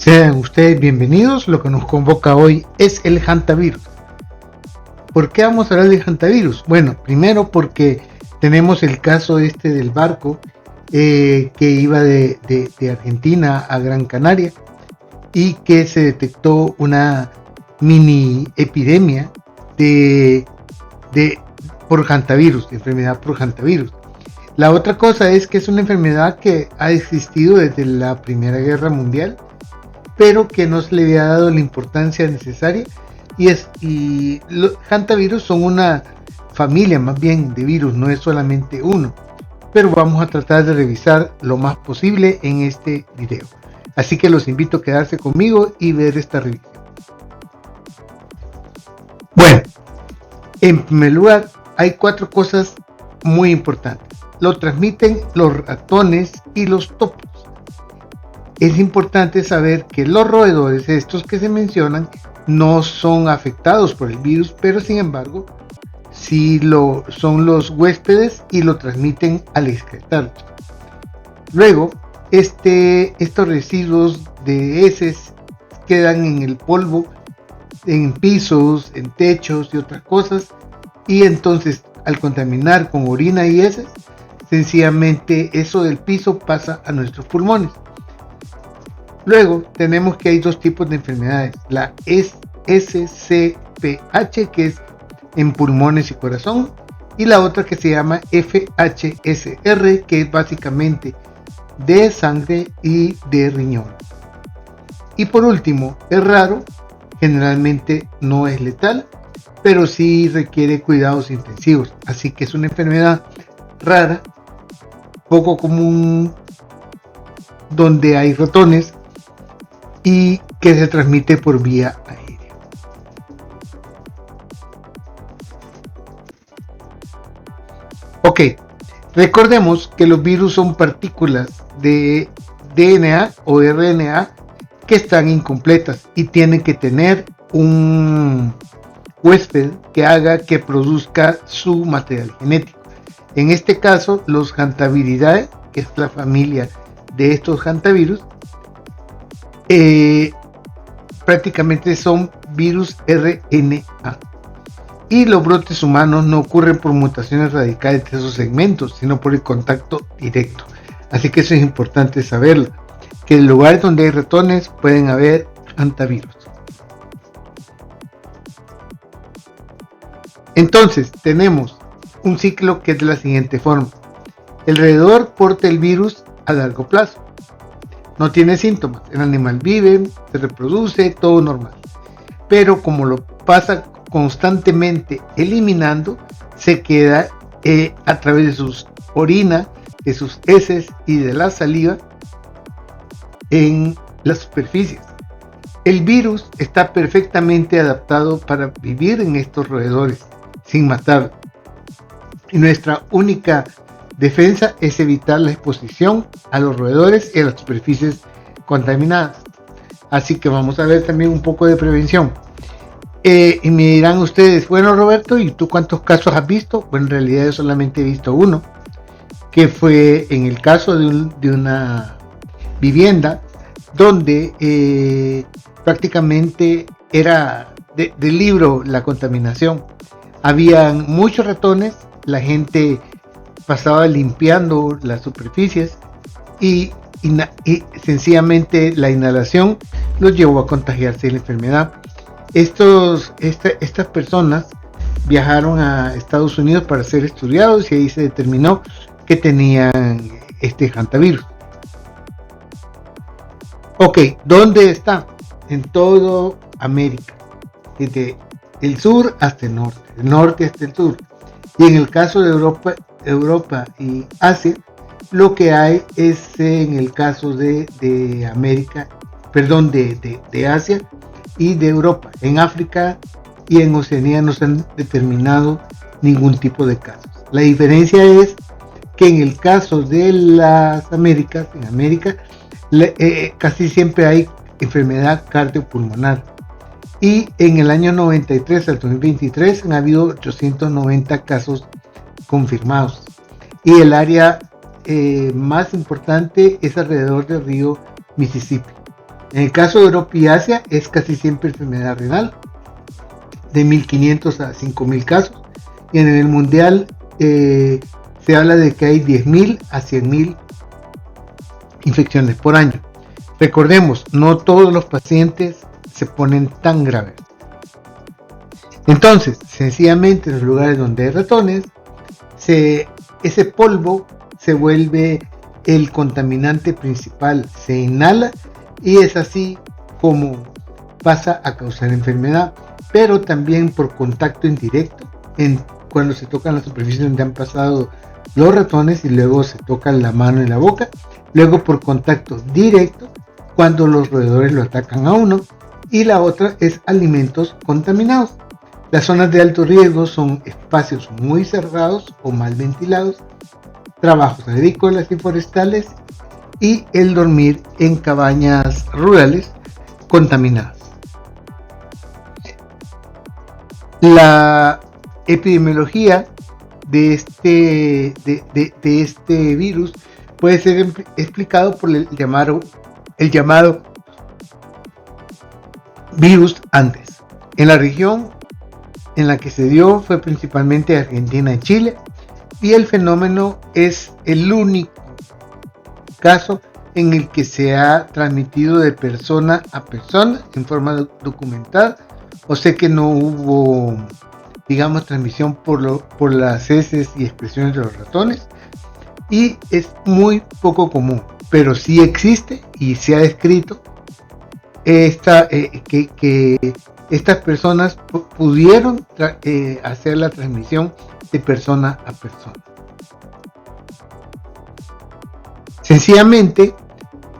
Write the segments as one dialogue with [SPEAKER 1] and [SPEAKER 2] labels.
[SPEAKER 1] Sean ustedes bienvenidos. Lo que nos convoca hoy es el hantavirus. ¿Por qué vamos a hablar del hantavirus? Bueno, primero porque tenemos el caso del barco que iba de Argentina a Gran Canaria y que se detectó una mini epidemia por hantavirus, de enfermedad por hantavirus. La otra cosa es que es una enfermedad que ha existido desde la Primera Guerra Mundial, pero que no se le había dado la importancia necesaria, y los hantavirus son una familia más bien de virus, no es solamente uno, pero vamos a tratar de revisar lo más posible en este video, así que los invito a quedarse conmigo y ver esta revisión. Bueno, en primer lugar hay 4 cosas muy importantes. Lo transmiten los ratones y los topos. Es importante saber que los roedores, estos que se mencionan, no son afectados por el virus, pero sin embargo sí son los huéspedes y lo transmiten al excretarlos. Luego, estos residuos de heces quedan en el polvo, en pisos, en techos y otras cosas, y entonces al contaminar con orina y heces, sencillamente eso del piso pasa a nuestros pulmones. Luego tenemos que hay 2 tipos de enfermedades, la SCPH, que es en pulmones y corazón, y la otra que se llama FHSR, que es básicamente de sangre y de riñón. Y por último, es raro, generalmente no es letal, pero sí requiere cuidados intensivos, así que es una enfermedad rara, poco común, donde hay ratones y que se transmite por vía aérea. Ok, recordemos que los virus son partículas de DNA o RNA que están incompletas y tienen que tener un huésped que haga que produzca su material genético. En este caso, los Hantaviridae, que es la familia de estos hantavirus, prácticamente son virus RNA, y los brotes humanos no ocurren por mutaciones radicales de esos segmentos, sino por el contacto directo. Así que eso es importante saberlo, que en lugares donde hay ratones pueden haber hantavirus. Entonces tenemos un ciclo que es de la siguiente forma: el roedor porta el virus a largo plazo, no tiene síntomas, el animal vive, se reproduce, todo normal, pero como lo pasa constantemente eliminando, se queda a través de sus orina, de sus heces y de la saliva en las superficies. El virus está perfectamente adaptado para vivir en estos roedores sin matar, y nuestra única defensa es evitar la exposición a los roedores y a las superficies contaminadas. Así que vamos a ver también un poco de prevención. Y me dirán ustedes, bueno Roberto, ¿y tú cuántos casos has visto? Bueno, en realidad yo solamente he visto uno, que fue en el caso de una vivienda donde prácticamente era del libro la contaminación. Habían muchos ratones, la gente pasaba limpiando las superficies y sencillamente la inhalación los llevó a contagiarse de la enfermedad. Estas personas viajaron a Estados Unidos para ser estudiados y ahí se determinó que tenían este hantavirus. Ok, ¿dónde está? En toda América, desde el sur hasta el norte hasta el sur. Y en el caso de Europa y Asia, lo que hay es en el caso de Asia y de Europa. En África y en Oceanía no se han determinado ningún tipo de casos. La diferencia es que en el caso de las Américas, en América, casi siempre hay enfermedad cardiopulmonar. Y en el año 93 al 2023 han habido 890 casos confirmados. Y el área más importante es alrededor del río Mississippi. En el caso de Europa y Asia es casi siempre enfermedad renal, de 1500 a 5000 casos, y en el mundial se habla de que hay 10.000 a 100.000 infecciones por año. Recordemos, no todos los pacientes se ponen tan graves. Entonces, sencillamente en los lugares donde hay ratones, ese polvo se vuelve el contaminante principal, se inhala y es así como pasa a causar enfermedad, pero también por contacto indirecto, cuando se tocan la superficie donde han pasado los ratones y luego se tocan la mano y la boca, luego por contacto directo cuando los roedores lo atacan a uno, y la otra es alimentos contaminados. Las zonas de alto riesgo son espacios muy cerrados o mal ventilados, trabajos agrícolas y forestales y el dormir en cabañas rurales contaminadas. La epidemiología de este virus puede ser explicado por el llamado virus Andes. En la región en la que se dio fue principalmente Argentina y Chile, y el fenómeno es el único caso en el que se ha transmitido de persona a persona en forma documentada, o sea que no hubo, digamos, transmisión por las heces y expresiones de los ratones, y es muy poco común, pero sí existe y se ha descrito que estas personas pudieron hacer la transmisión de persona a persona. Sencillamente,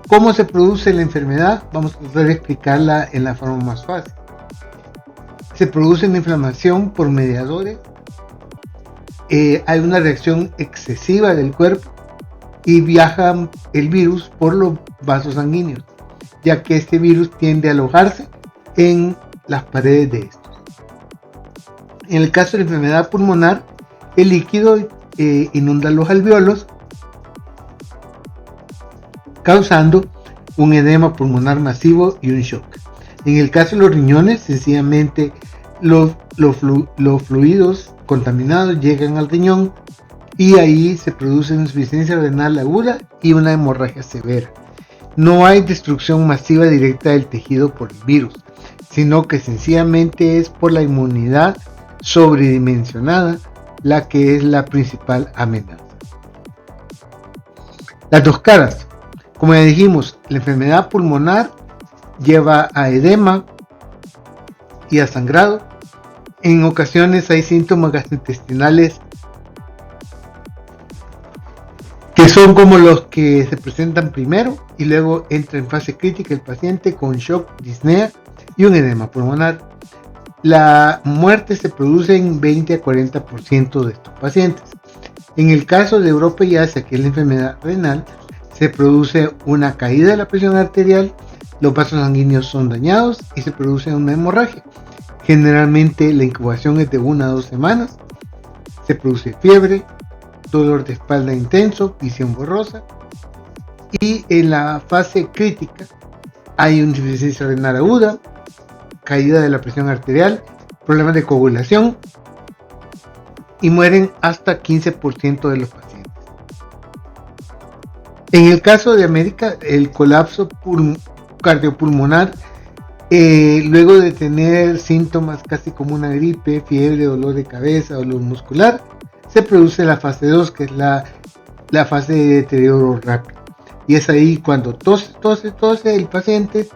[SPEAKER 1] ¿cómo se produce la enfermedad? Vamos a tratar de explicarla en la forma más fácil. Se produce una inflamación por mediadores, hay una reacción excesiva del cuerpo y viaja el virus por los vasos sanguíneos, ya que este virus tiende a alojarse en las paredes de estos. En el caso de la enfermedad pulmonar, el líquido inunda los alveolos, causando un edema pulmonar masivo y un shock. En el caso de los riñones, sencillamente los fluidos contaminados llegan al riñón y ahí se produce una insuficiencia renal aguda y una hemorragia severa. No hay destrucción masiva directa del tejido por el virus, sino que sencillamente es por la inmunidad sobredimensionada la que es la principal amenaza. Las dos caras. Como ya dijimos, la enfermedad pulmonar lleva a edema y a sangrado. En ocasiones hay síntomas gastrointestinales que son como los que se presentan primero y luego entra en fase crítica el paciente con shock, disnea y un edema pulmonar. La muerte se produce en 20 a 40% de estos pacientes. En el caso de Europa y Asia, que es la enfermedad renal, se produce una caída de la presión arterial, los vasos sanguíneos son dañados y se produce una hemorragia. Generalmente la incubación es de 1 a 2 semanas, se produce fiebre, dolor de espalda intenso, visión borrosa, y en la fase crítica hay una insuficiencia renal aguda, caída de la presión arterial, problemas de coagulación y mueren hasta 15% de los pacientes. En el caso de América, el colapso cardiopulmonar, luego de tener síntomas casi como una gripe, fiebre, dolor de cabeza, dolor muscular, se produce la fase 2, que es la fase de deterioro rápido. Y es ahí cuando tose el paciente,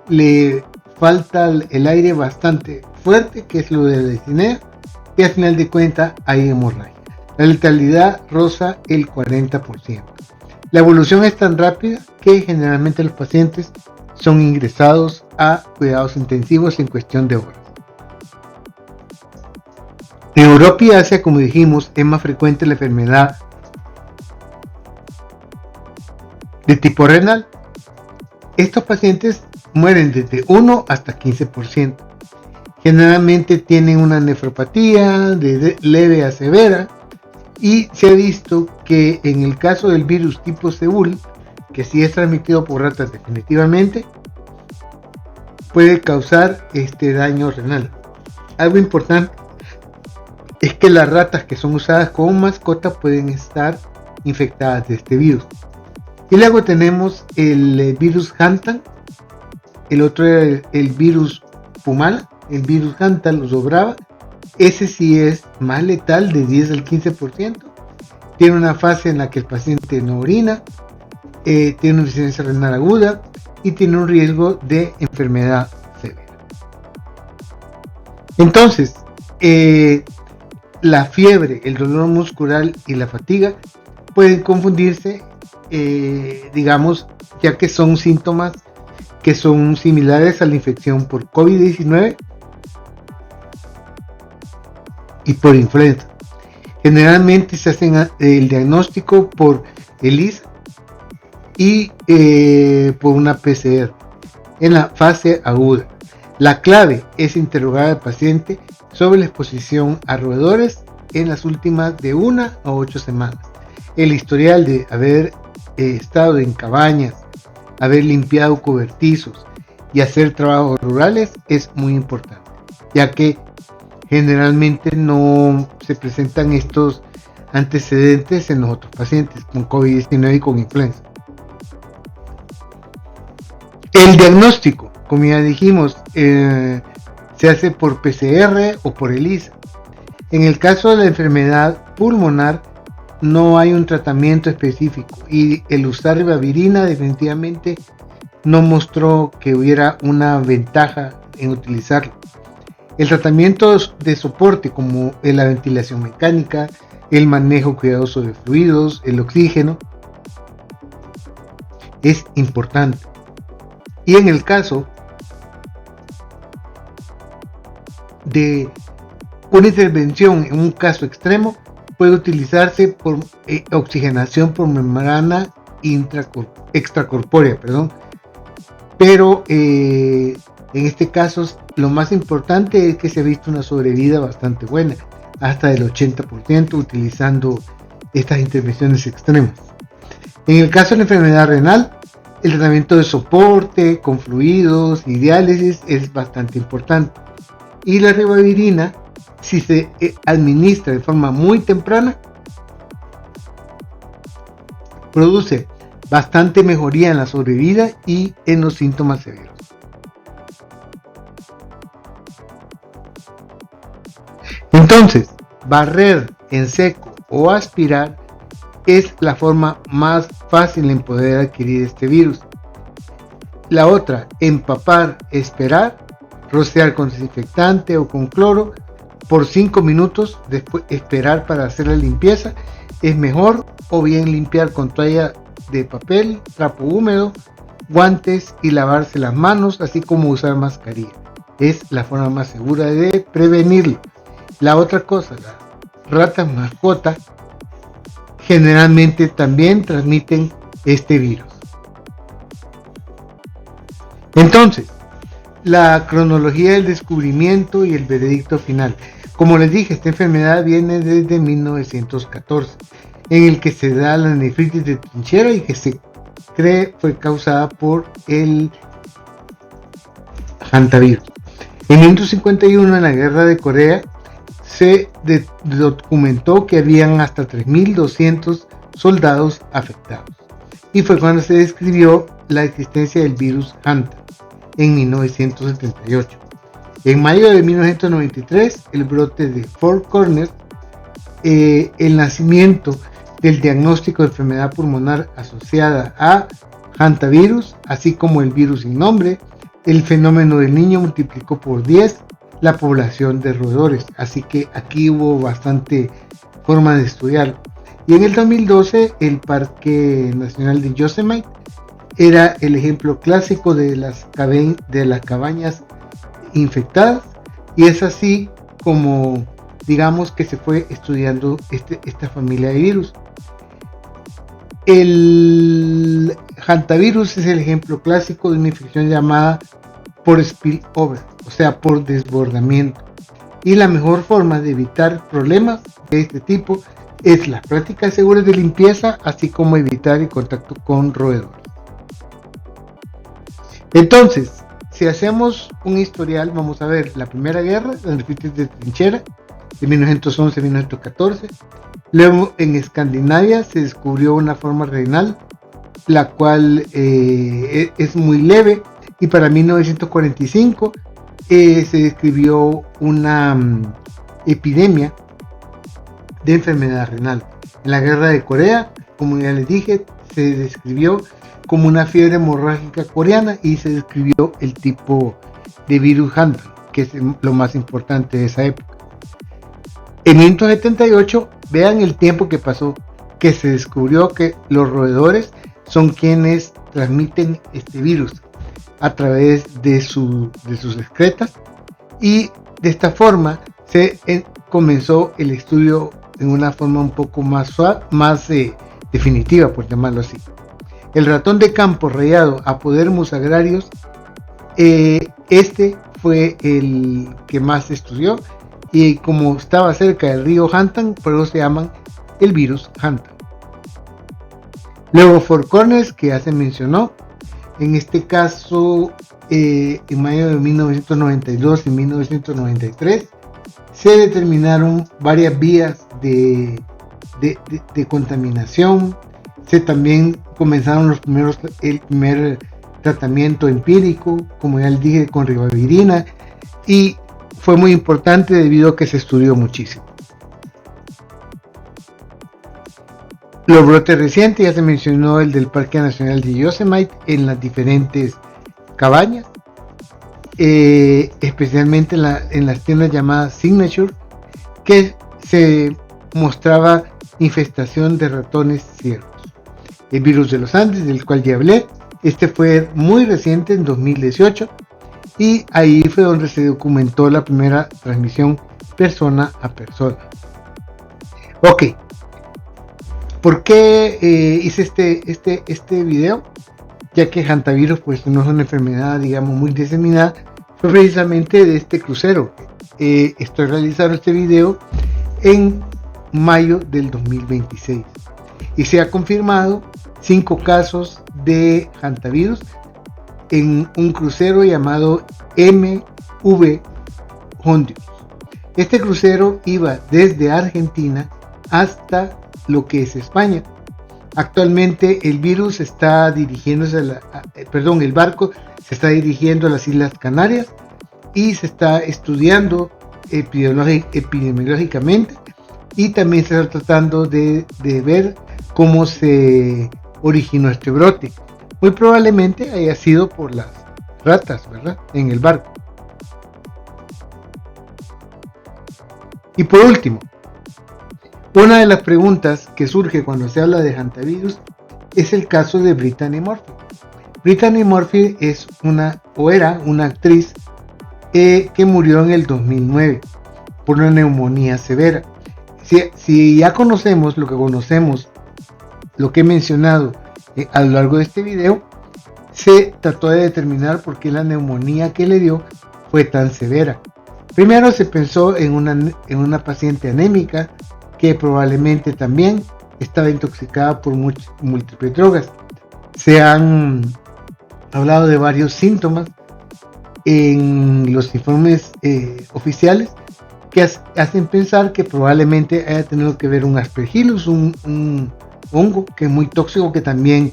[SPEAKER 1] le falta el aire bastante fuerte, que es lo de la disnea, y al final de cuentas hay hemorragia. La letalidad roza el 40%. La evolución es tan rápida que generalmente los pacientes son ingresados a cuidados intensivos en cuestión de horas. En Europa y Asia, como dijimos, es más frecuente la enfermedad de tipo renal. Estos pacientes mueren desde 1 hasta 15%. Generalmente tienen una nefropatía de leve a severa, y se ha visto que en el caso del virus tipo Seúl, que sí es transmitido por ratas definitivamente, puede causar daño renal. Algo importante es que las ratas que son usadas como mascota pueden estar infectadas de este virus. Y luego tenemos el virus Hantavirus, el otro era el virus Pumala, el virus Hantavirus brava. Ese sí es más letal, de 10 al 15%. Tiene una fase en la que el paciente no orina, tiene una insuficiencia renal aguda y tiene un riesgo de enfermedad severa. Entonces, la fiebre, el dolor muscular y la fatiga pueden confundirse, ya que son síntomas que son similares a la infección por COVID-19 y por influenza. Generalmente se hace el diagnóstico por ELISA y por una PCR en la fase aguda. La clave es interrogar al paciente sobre la exposición a roedores en las últimas de 1 a 8 semanas. El historial de haber estado en cabañas, haber limpiado cobertizos y hacer trabajos rurales es muy importante, ya que generalmente no se presentan estos antecedentes en los otros pacientes con COVID-19 y con influenza. El diagnóstico, como ya dijimos, se hace por PCR o por ELISA. En el caso de la enfermedad pulmonar no hay un tratamiento específico y el usar ribavirina definitivamente no mostró que hubiera una ventaja en utilizarlo. El tratamiento de soporte como la ventilación mecánica, el manejo cuidadoso de fluidos, el oxígeno, es importante. Y en el caso de una intervención en un caso extremo, puede utilizarse por oxigenación por membrana extracorpórea, pero en este caso lo más importante es que se ha visto una sobrevida bastante buena, hasta del 80% utilizando estas intervenciones extremas. En el caso de la enfermedad renal, el tratamiento de soporte con fluidos y diálisis es bastante importante, y la ribavirina, si se administra de forma muy temprana, produce bastante mejoría en la sobrevida y en los síntomas severos. Entonces, barrer en seco o aspirar es la forma más fácil en poder adquirir este virus. La otra, empapar, esperar, rociar con desinfectante o con cloro por 5 minutos, después esperar para hacer la limpieza es mejor, o bien limpiar con toalla de papel, trapo húmedo, guantes y lavarse las manos, así como usar mascarilla. Es la forma más segura de prevenirlo. La otra cosa, las ratas mascotas generalmente también transmiten este virus. Entonces, la cronología del descubrimiento y el veredicto final. Como les dije, esta enfermedad viene desde 1914, en el que se da la nefritis de trinchera y que se cree fue causada por el hantavirus. En 1951, en la guerra de Corea, se documentó que habían hasta 3.200 soldados afectados, y fue cuando se describió la existencia del virus Hanta en 1978. En mayo de 1993, el brote de Four Corners, el nacimiento del diagnóstico de enfermedad pulmonar asociada a hantavirus, así como el virus sin nombre, el fenómeno del niño multiplicó por 10 la población de roedores, así que aquí hubo bastante forma de estudiarlo. Y en el 2012, el Parque Nacional de Yosemite era el ejemplo clásico de las cabañas infectadas, y es así como digamos que se fue estudiando esta familia de virus. El hantavirus es el ejemplo clásico de una infección llamada por spillover, o sea, por desbordamiento, y la mejor forma de evitar problemas de este tipo es las prácticas seguras de limpieza, así como evitar el contacto con roedores. Entonces, si hacemos un historial, vamos a ver la Primera Guerra, las rifles de trinchera, de 1911 a 1914. Luego en Escandinavia se descubrió una forma renal, la cual es muy leve, y para 1945 se describió una epidemia de enfermedad renal. En la guerra de Corea, como ya les dije, se describió como una fiebre hemorrágica coreana y se describió el tipo de virus Hantan, que es lo más importante de esa época. En 1978, vean el tiempo que pasó, que se descubrió que los roedores son quienes transmiten este virus a través de sus excretas, y de esta forma se comenzó el estudio en una forma un poco más suave, más definitiva, por llamarlo así. El ratón de campo rayado Apodermus agrarius, este fue el que más se estudió, y como estaba cerca del río Hantan, por eso se llaman el virus Hantan. Luego Four Corners, que ya se mencionó, en este caso en mayo de 1992 y 1993 se determinaron varias vías de contaminación. Se también comenzaron el primer tratamiento empírico, como ya les dije, con ribavirina, y fue muy importante debido a que se estudió muchísimo. Los brotes recientes, ya se mencionó el del Parque Nacional de Yosemite en las diferentes cabañas, especialmente en las tiendas llamadas Signature, que se mostraba infestación de ratones ciervos. El virus de los Andes, del cual ya hablé, este fue muy reciente, en 2018, y ahí fue donde se documentó la primera transmisión persona a persona. Ok, ¿por qué hice este video? Ya que hantavirus pues no es una enfermedad, digamos, muy diseminada, fue precisamente de este crucero. Estoy realizando este video en mayo del 2026 y se ha confirmado 5 casos de hantavirus en un crucero llamado MV Hondius. Este crucero iba desde Argentina hasta lo que es España. Actualmente el virus está dirigiéndose el barco se está dirigiendo a las Islas Canarias y se está estudiando epidemiológicamente, y también se está tratando de ver cómo se originó este brote. Muy probablemente haya sido por las ratas, ¿verdad?, en el barco. Y por último, una de las preguntas que surge cuando se habla de hantavirus es el caso de Brittany Murphy. Brittany Murphy era una actriz que murió en el 2009 por una neumonía severa. Si ya conocemos lo que he mencionado a lo largo de este video, se trató de determinar por qué la neumonía que le dio fue tan severa. Primero se pensó en una paciente anémica que probablemente también estaba intoxicada por múltiples drogas. Se han hablado de varios síntomas en los informes oficiales que hacen pensar que probablemente haya tenido que ver un Aspergillus, un hongo que es muy tóxico, que también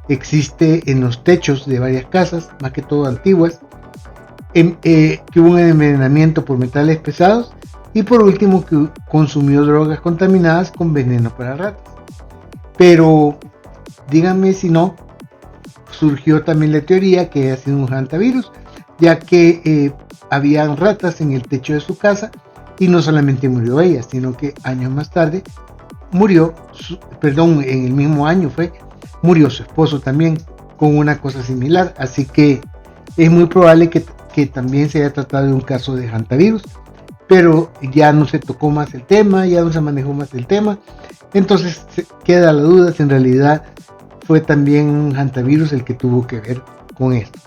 [SPEAKER 1] existe en los techos de varias casas, más que todo antiguas, que hubo un envenenamiento por metales pesados, y por último que consumió drogas contaminadas con veneno para ratas. Pero díganme si no, surgió también la teoría que haya sido un hantavirus, ya que habían ratas en el techo de su casa, y no solamente murió ella, sino que años más tarde en el mismo año murió su esposo también con una cosa similar. Así que es muy probable que también se haya tratado de un caso de hantavirus, pero ya no se tocó más el tema, ya no se manejó más el tema. Entonces queda la duda si en realidad fue también un hantavirus el que tuvo que ver con esto.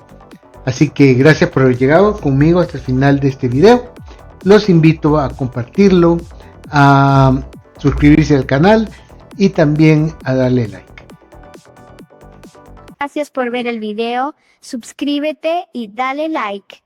[SPEAKER 1] Así que gracias por haber llegado conmigo hasta el final de este video. Los invito a compartirlo, a suscribirse al canal y también a darle like.
[SPEAKER 2] Gracias por ver el video, suscríbete y dale like.